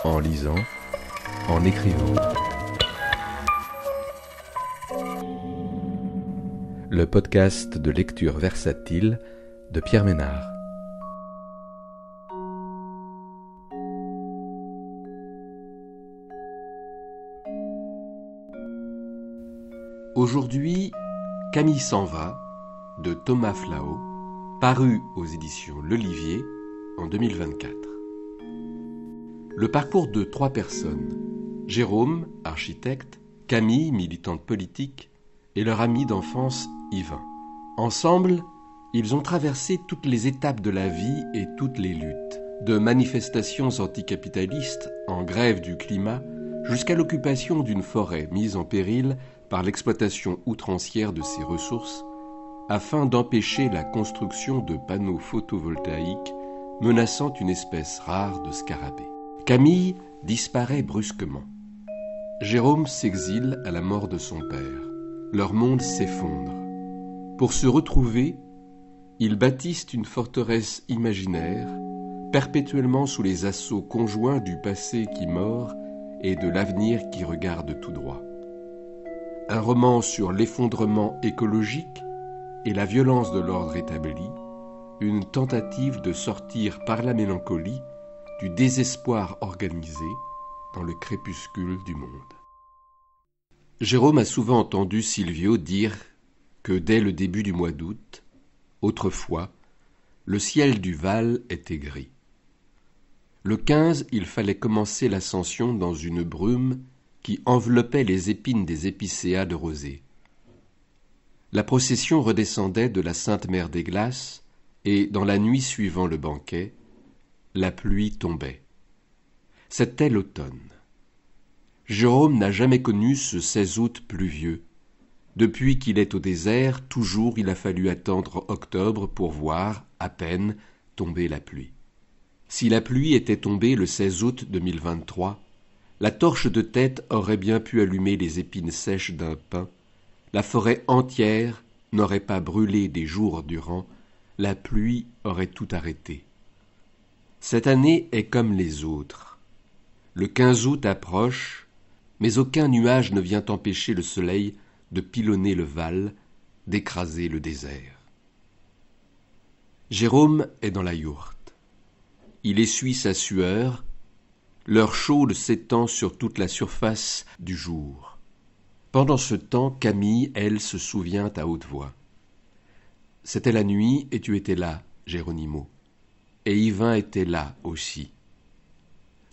en lisant, en écrivant. Le podcast de lecture versatile de Pierre Ménard. Aujourd'hui, Camille s'en va, de Thomas Flao, paru aux éditions L'Olivier en 2024. Le parcours de 3 personnes, Jérôme, architecte, Camille, militante politique, et leur ami d'enfance, Yvain. Ensemble, ils ont traversé toutes les étapes de la vie et toutes les luttes, de manifestations anticapitalistes en grève du climat jusqu'à l'occupation d'une forêt mise en péril par l'exploitation outrancière de ses ressources afin d'empêcher la construction de panneaux photovoltaïques menaçant une espèce rare de scarabée. Camille disparaît brusquement. Jérôme s'exile à la mort de son père. Leur monde s'effondre. Pour se retrouver, ils bâtissent une forteresse imaginaire, perpétuellement sous les assauts conjoints du passé qui mord et de l'avenir qui regarde tout droit. Un roman sur l'effondrement écologique et la violence de l'ordre établi, une tentative de sortir par la mélancolie du désespoir organisé dans le crépuscule du monde. Jérôme a souvent entendu Silvio dire que dès le début du mois d'août, autrefois, le ciel du Val était gris. Le 15, il fallait commencer l'ascension dans une brume qui enveloppait les épines des épicéas de rosée. La procession redescendait de la Sainte Mère des Glaces et, dans la nuit suivant le banquet, la pluie tombait. C'était l'automne. Jérôme n'a jamais connu ce 16 août pluvieux. Depuis qu'il est au désert, toujours il a fallu attendre octobre pour voir, à peine, tomber la pluie. Si la pluie était tombée le 16 août 2023, la torche de tête aurait bien pu allumer les épines sèches d'un pin, la forêt entière n'aurait pas brûlé des jours durant, la pluie aurait tout arrêté. Cette année est comme les autres. Le 15 août approche, mais aucun nuage ne vient empêcher le soleil de pilonner le Val, d'écraser le désert. Jérôme est dans la yourte. Il essuie sa sueur, l'heure chaude s'étend sur toute la surface du jour. Pendant ce temps, Camille, elle, se souvient à haute voix. « C'était la nuit et tu étais là, Géronimo. Et Yvain était là aussi. »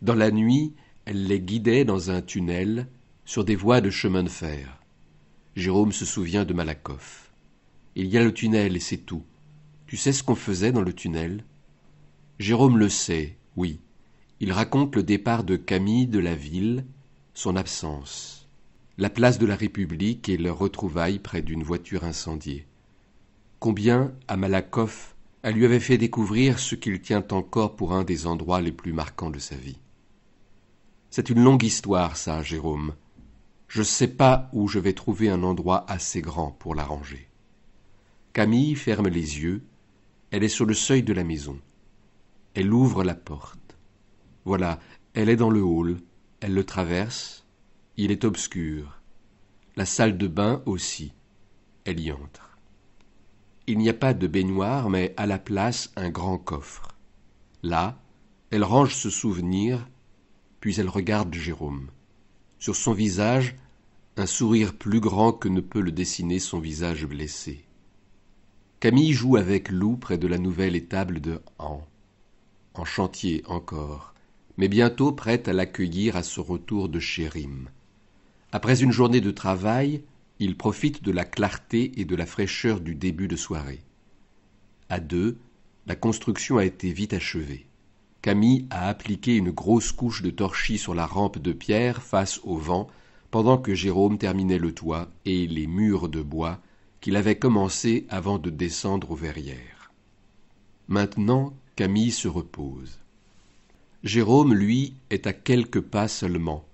Dans la nuit, elle les guidait dans un tunnel, sur des voies de chemin de fer. Jérôme se souvient de Malakoff. « Il y a le tunnel et c'est tout. Tu sais ce qu'on faisait dans le tunnel ?» Jérôme le sait, oui. Il raconte le départ de Camille de la ville, son absence, la place de la République et leur retrouvaille près d'une voiture incendiée. Combien, à Malakoff, elle lui avait fait découvrir ce qu'il tient encore pour un des endroits les plus marquants de sa vie. C'est une longue histoire, ça, Jérôme. Je ne sais pas où je vais trouver un endroit assez grand pour l'arranger. Camille ferme les yeux. Elle est sur le seuil de la maison. Elle ouvre la porte. Voilà, elle est dans le hall. Elle le traverse. Il est obscur. La salle de bain aussi. Elle y entre. Il n'y a pas de baignoire, mais à la place, un grand coffre. Là, elle range ce souvenir, puis elle regarde Jérôme. Sur son visage, un sourire plus grand que ne peut le dessiner son visage blessé. Camille joue avec Lou près de la nouvelle étable de Han. En chantier encore, mais bientôt prête à l'accueillir à son retour de chez Rim. Après une journée de travail, il profite de la clarté et de la fraîcheur du début de soirée. À 2, la construction a été vite achevée. Camille a appliqué une grosse couche de torchis sur la rampe de pierre face au vent, pendant que Jérôme terminait le toit et les murs de bois qu'il avait commencé avant de descendre aux verrières. Maintenant, Camille se repose. Jérôme, lui, est à quelques pas seulement.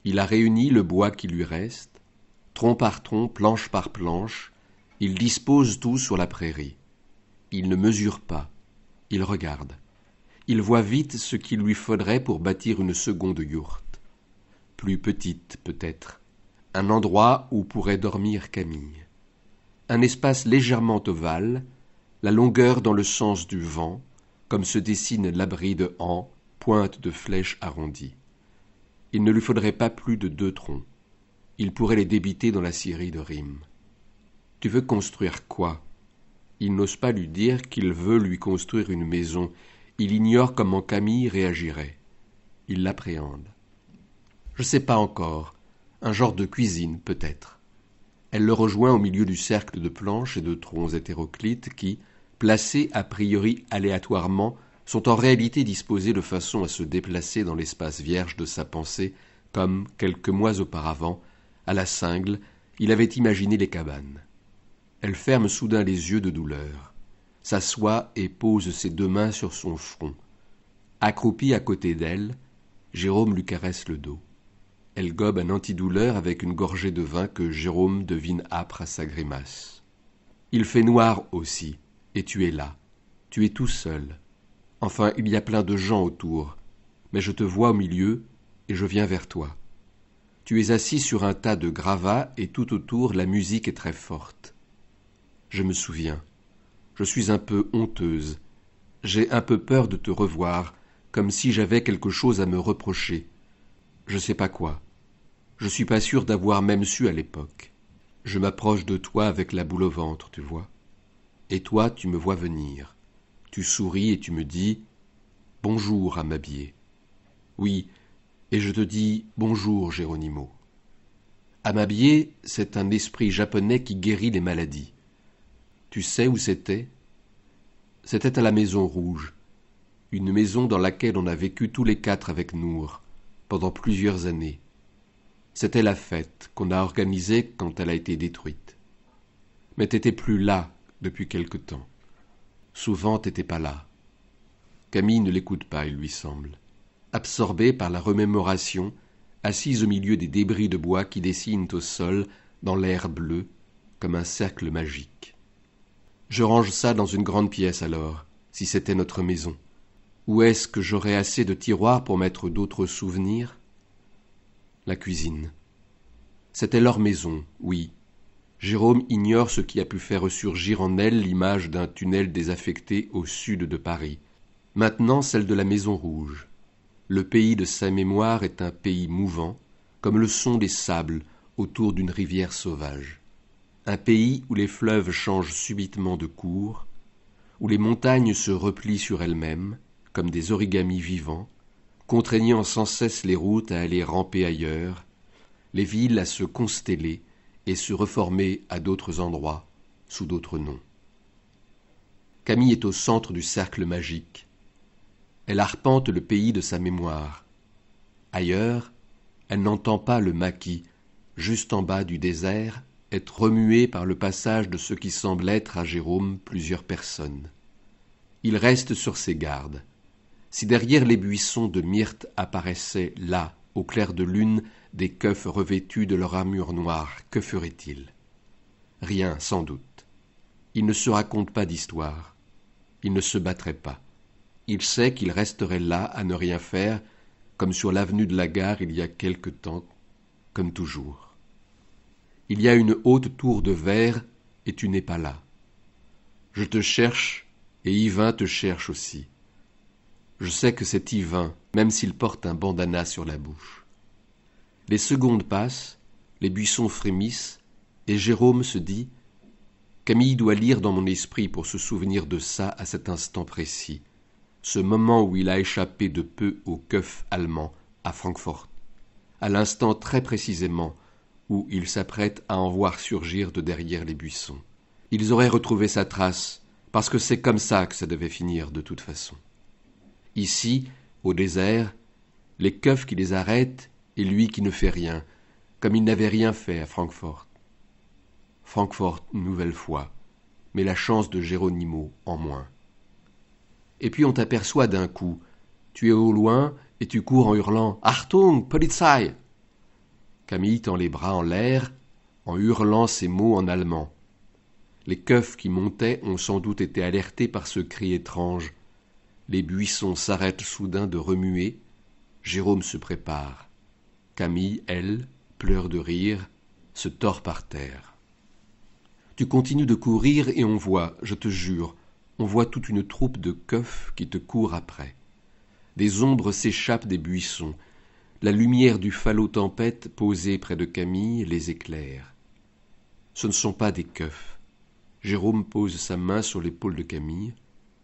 Il a réuni le bois qui lui reste. Tronc par tronc, planche par planche, il dispose tout sur la prairie. Il ne mesure pas, il regarde. il voit vite ce qu'il lui faudrait pour bâtir une seconde yourte. Plus petite, peut-être. Un endroit où pourrait dormir Camille. Un espace légèrement ovale, la longueur dans le sens du vent, comme se dessine l'abri de Han, pointe de flèche arrondie. Il ne lui faudrait pas plus de 2 troncs. Il pourrait les débiter dans la scierie de Rheims. Tu veux construire quoi? Il n'ose pas lui dire qu'il veut lui construire une maison. Il ignore comment Camille réagirait. Il l'appréhende. Je ne sais pas encore. Un genre de cuisine, peut-être. Elle le rejoint au milieu du cercle de planches et de troncs hétéroclites qui, placés a priori aléatoirement, sont en réalité disposés de façon à se déplacer dans l'espace vierge de sa pensée, comme, quelques mois auparavant, à la Cingle, il avait imaginé les cabanes. Elle ferme soudain les yeux de douleur, s'assoit et pose ses 2 mains sur son front. Accroupi à côté d'elle, Jérôme lui caresse le dos. Elle gobe un antidouleur avec une gorgée de vin que Jérôme devine âpre à sa grimace. Il fait noir aussi, et tu es là. Tu es tout seul. Enfin, il y a plein de gens autour, mais je te vois au milieu et je viens vers toi. Tu es assis sur un tas de gravats et tout autour la musique est très forte. Je me souviens. Je suis un peu honteuse. J'ai un peu peur de te revoir, comme si j'avais quelque chose à me reprocher. Je sais pas quoi. Je suis pas sûr d'avoir même su à l'époque. Je m'approche de toi avec la boule au ventre, tu vois. Et toi, tu me vois venir. Tu souris et tu me dis « Bonjour, Amabié ». Oui, et je te dis « Bonjour, Geronimo ». Amabié, c'est un esprit japonais qui guérit les maladies. Tu sais où c'était? C'était à la Maison Rouge, une maison dans laquelle on a vécu tous les 4 avec Nour, pendant plusieurs années. C'était la fête qu'on a organisée quand elle a été détruite. Mais t'étais plus là depuis quelque temps. Souvent t'étais pas là. Camille ne l'écoute pas, il lui semble. Absorbée par la remémoration, assise au milieu des débris de bois qui dessinent au sol, dans l'air bleu, comme un cercle magique. Je range ça dans une grande pièce alors, si c'était notre maison. Où est-ce que j'aurais assez de tiroirs pour mettre d'autres souvenirs? La cuisine. C'était leur maison, oui. Jérôme ignore ce qui a pu faire ressurgir en elle l'image d'un tunnel désaffecté au sud de Paris. Maintenant celle de la Maison Rouge. Le pays de sa mémoire est un pays mouvant, comme le sont les sables autour d'une rivière sauvage. Un pays où les fleuves changent subitement de cours, où les montagnes se replient sur elles-mêmes, comme des origamis vivants, contraignant sans cesse les routes à aller ramper ailleurs, les villes à se consteller et se reformer à d'autres endroits, sous d'autres noms. Camille est au centre du cercle magique. Elle arpente le pays de sa mémoire. Ailleurs, elle n'entend pas le maquis, juste en bas du désert, être remué par le passage de ce qui semble être à Jérôme plusieurs personnes. Il reste sur ses gardes. Si derrière les buissons de myrte apparaissaient là, au clair de lune, des keufs revêtus de leur armure noire, que ferait-il? Rien, sans doute. Il ne se raconte pas d'histoire. Il ne se battrait pas. Il sait qu'il resterait là à ne rien faire, comme sur l'avenue de la Gare il y a quelque temps, comme toujours. Il y a une haute tour de verre et tu n'es pas là. Je te cherche et Yvain te cherche aussi. Je sais que c'est Yvain, même s'il porte un bandana sur la bouche. Les secondes passent, les buissons frémissent, et Jérôme se dit « Camille doit lire dans mon esprit pour se souvenir de ça à cet instant précis, ce moment où il a échappé de peu au keuf allemand, à Francfort, à l'instant très précisément où il s'apprête à en voir surgir de derrière les buissons. Ils auraient retrouvé sa trace, parce que c'est comme ça que ça devait finir de toute façon. Ici, au désert, les keufs qui les arrêtent et lui qui ne fait rien, comme il n'avait rien fait à Francfort. Francfort une nouvelle fois, mais la chance de Geronimo en moins. Et puis on t'aperçoit d'un coup, tu es au loin et tu cours en hurlant « Achtung, Polizei !» Camille tend les bras en l'air, en hurlant ces mots en allemand. Les keufs qui montaient ont sans doute été alertés par ce cri étrange. Les buissons s'arrêtent soudain de remuer. Jérôme se prépare. Camille, elle, pleure de rire, se tord par terre. Tu continues de courir et on voit, je te jure, on voit toute une troupe de keufs qui te courent après. Des ombres s'échappent des buissons. La lumière du falot tempête posé près de Camille les éclaire. Ce ne sont pas des keufs. Jérôme pose sa main sur l'épaule de Camille.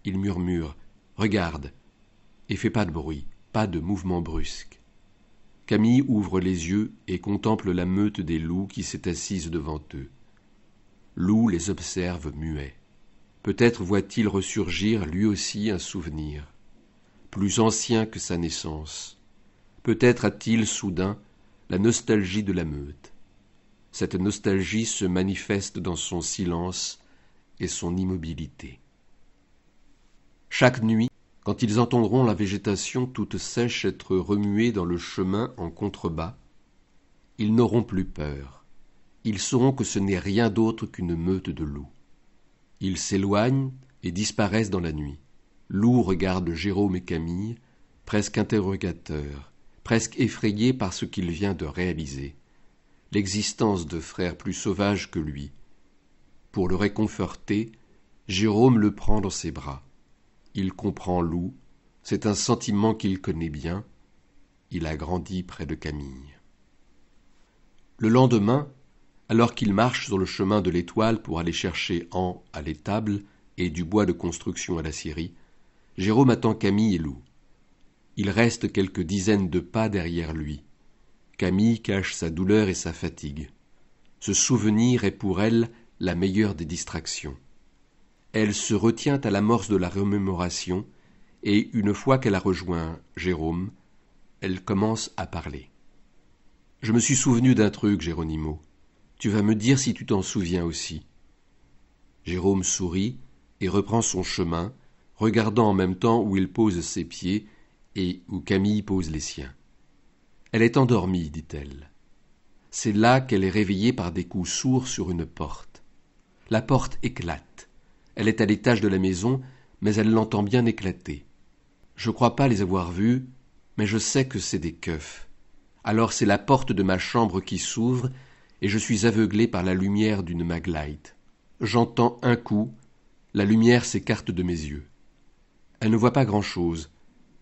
Il murmure « Regarde !» et fait pas de bruit, pas de mouvement brusque. Camille ouvre les yeux et contemple la meute des loups qui s'est assise devant eux. Loup les observe muet. Peut-être voit-il ressurgir lui aussi un souvenir, plus ancien que sa naissance. Peut-être a-t-il soudain la nostalgie de la meute. Cette nostalgie se manifeste dans son silence et son immobilité. Chaque nuit, quand ils entendront la végétation toute sèche être remuée dans le chemin en contrebas, ils n'auront plus peur. Ils sauront que ce n'est rien d'autre qu'une meute de loups. Ils s'éloignent et disparaissent dans la nuit. Loup regarde Jérôme et Camille, presque interrogateurs, presque effrayés par ce qu'il vient de réaliser, l'existence de frères plus sauvages que lui. Pour le réconforter, Jérôme le prend dans ses bras. Il comprend Loup, c'est un sentiment qu'il connaît bien. Il a grandi près de Camille. Le lendemain, alors qu'il marche sur le chemin de l'Étoile pour aller chercher An à l'étable et du bois de construction à la scierie, Jérôme attend Camille et Loup. Il reste quelques dizaines de pas derrière lui. Camille cache sa douleur et sa fatigue. Ce souvenir est pour elle la meilleure des distractions. Elle se retient à l'amorce de la remémoration et, une fois qu'elle a rejoint Jérôme, elle commence à parler. « Je me suis souvenu d'un truc, Géronimo. Tu vas me dire si tu t'en souviens aussi. » Jérôme sourit et reprend son chemin, regardant en même temps où il pose ses pieds et où Camille pose les siens. Elle est endormie, dit-elle. C'est là qu'elle est réveillée par des coups sourds sur une porte. La porte éclate. Elle est à l'étage de la maison, mais elle l'entend bien éclater. Je crois pas les avoir vus, mais je sais que c'est des keufs. Alors c'est la porte de ma chambre qui s'ouvre, et je suis aveuglé par la lumière d'une maglite. J'entends un coup, la lumière s'écarte de mes yeux. Elle ne voit pas grand-chose,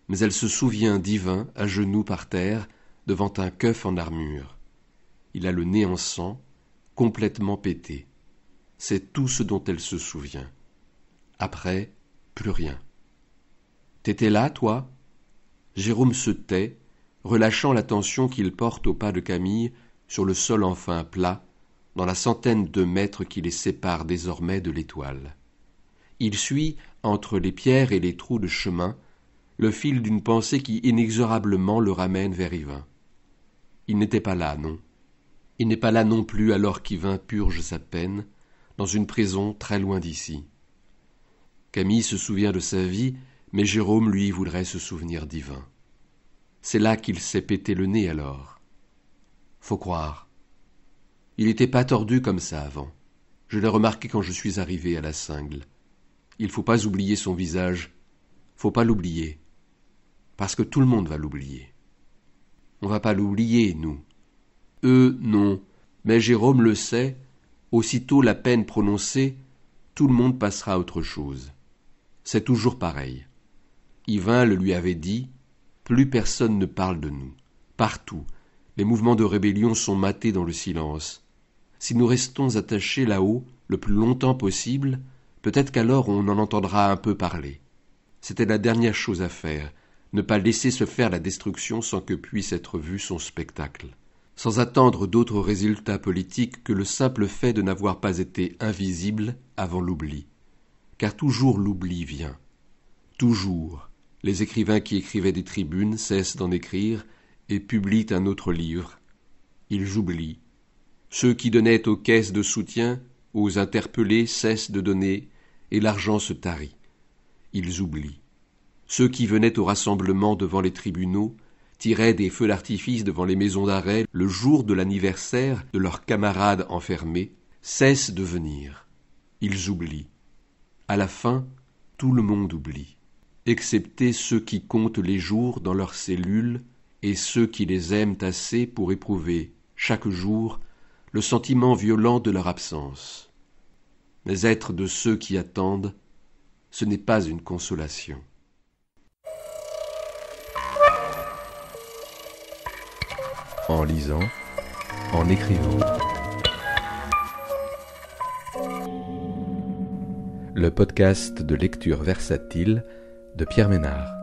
mais elle se souvient d'Yvain, à genoux par terre, devant un keuf en armure. Il a le nez en sang, complètement pété. C'est tout ce dont elle se souvient. Après, plus rien. « T'étais là, toi ?» Jérôme se tait, relâchant l'attention qu'il porte au pas de Camille sur le sol enfin plat, dans la centaine de mètres qui les séparent désormais de l'Étoile. Il suit, entre les pierres et les trous de chemin, le fil d'une pensée qui inexorablement le ramène vers Yvain. Il n'était pas là, non. Il n'est pas là non plus alors qu'Yvain purge sa peine, dans une prison très loin d'ici. Camille se souvient de sa vie, mais Jérôme, lui, voudrait se souvenir d'Yvain. C'est là qu'il s'est pété le nez alors. Faut croire. Il n'était pas tordu comme ça avant. Je l'ai remarqué quand je suis arrivé à la cingle. Il faut pas oublier son visage. Faut pas l'oublier. Parce que tout le monde va l'oublier. On va pas l'oublier, nous. Eux, non. Mais Jérôme le sait. Aussitôt la peine prononcée, tout le monde passera à autre chose. C'est toujours pareil. Yvain le lui avait dit, plus personne ne parle de nous. Partout, les mouvements de rébellion sont matés dans le silence. Si nous restons attachés là-haut le plus longtemps possible, peut-être qu'alors on en entendra un peu parler. C'était la dernière chose à faire, ne pas laisser se faire la destruction sans que puisse être vu son spectacle. Sans attendre d'autres résultats politiques que le simple fait de n'avoir pas été invisible avant l'oubli. Car toujours l'oubli vient. Toujours. Les écrivains qui écrivaient des tribunes cessent d'en écrire et publient un autre livre. Ils oublient. Ceux qui donnaient aux caisses de soutien, aux interpellés cessent de donner et l'argent se tarit. Ils oublient. Ceux qui venaient au rassemblement devant les tribunaux tiraient des feux d'artifice devant les maisons d'arrêt le jour de l'anniversaire de leurs camarades enfermés, cessent de venir. Ils oublient. À la fin, tout le monde oublie. excepté ceux qui comptent les jours dans leurs cellules et ceux qui les aiment assez pour éprouver, chaque jour, le sentiment violent de leur absence. Mais être de ceux qui attendent, ce n'est pas une consolation. En lisant, en écrivant. Le podcast de lecture versatile de Pierre Ménard.